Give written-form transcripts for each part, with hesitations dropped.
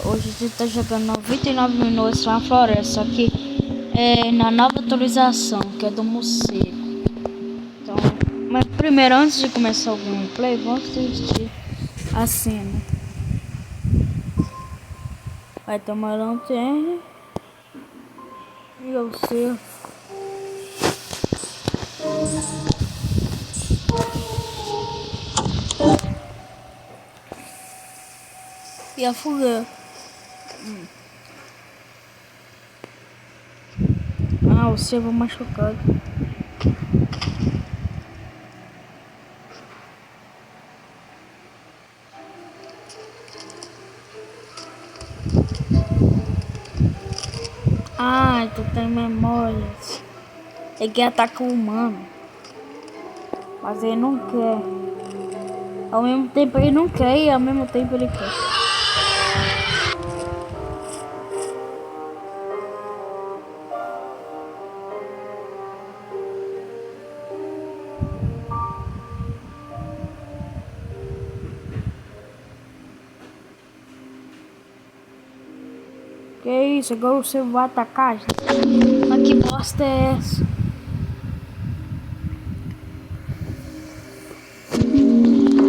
Hoje a gente tá jogando 99 minutos na floresta, só que é na nova atualização, que é do morcego. Então, mas primeiro, antes de começar o gameplay, vamos assistir a cena. Vai ter uma lanterna e o cerco. E a fogueira. Ah, o cervo machucado. Ah, tu tem memórias. Ele quer atacar o humano, mas ele não quer. Ao mesmo tempo ele não quer e ao mesmo tempo ele quer. Que isso? Agora você vai atacar, gente? Mas que bosta é essa?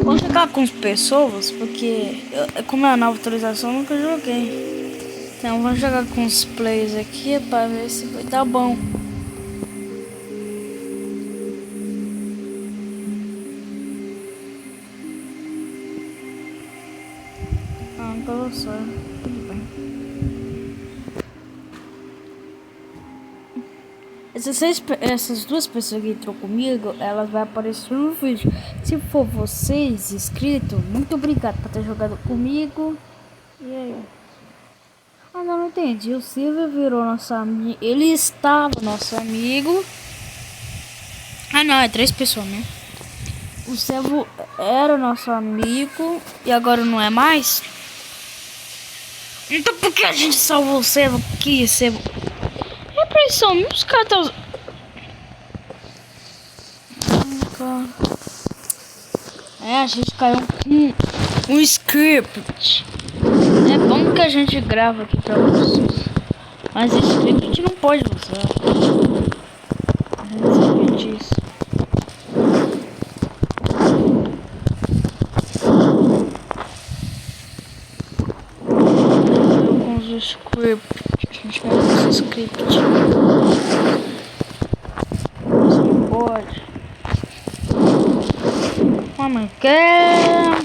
Vamos jogar com as pessoas, porque como é a nova atualização, eu nunca joguei. Então vamos jogar com os players aqui para ver se vai dar bom. Ah, agora só. Tudo bem. Essas duas pessoas que entrou comigo, elas vão aparecer no vídeo. Se for vocês inscritos, muito obrigado por ter jogado comigo. E aí? Ah, não entendi. O Silvio virou nosso amigo. Ele estava nosso amigo. Ah, não, é 3 pessoas, né? O Silvio era nosso amigo e agora não é mais. Então por que a gente salvou o Silvio? Que Silvio? Repressão, meus caras estão... É, a gente caiu com um script. É bom que a gente grava aqui pra vocês. Mas esse script não pode usar. A gente sabe disso. Com os script. A gente vai usar esse script. Isso não pode. Mamãe quer.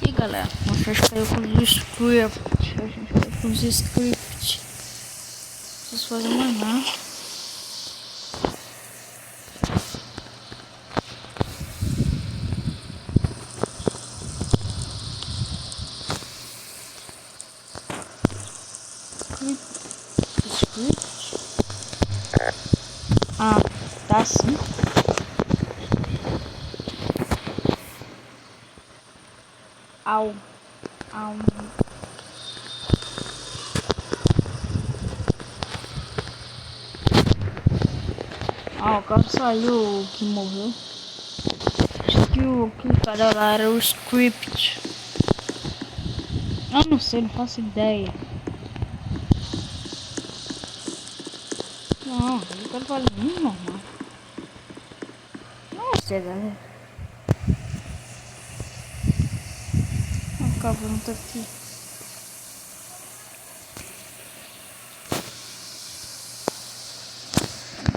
E galera, a gente caiu com os script. A gente caiu com os script. Vocês fazem mais nada. Ah, tá sim. Au. Au. Ah, o cara saiu, o que morreu. Acho que o cara lá era o script. Eu não sei, não faço ideia. Não, eu quero falar muito normal. Não sei, galera. O cabrão tá aqui.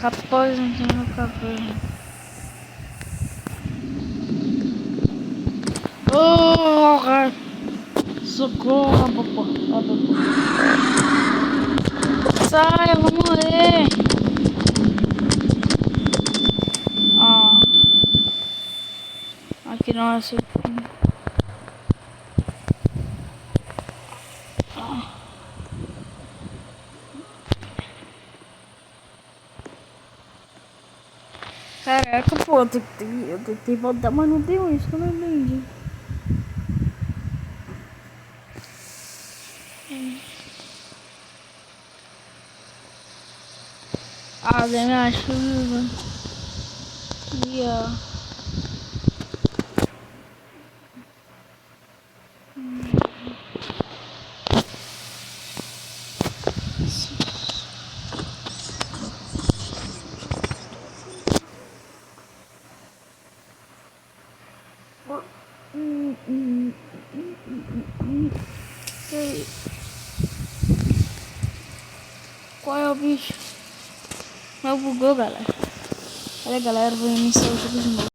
Rapaz, não tem no cabelo. Oh, socorro, popô. Sai, eu vou morrer. Ah, aqui não é assim. Caraca, pô, eu tentei voltar, mas não deu isso, eu não entendi. Ah, da minha chuva. Qual é o bicho? Mas bugou, galera. Olha, galera, vou iniciar o jogo de novo.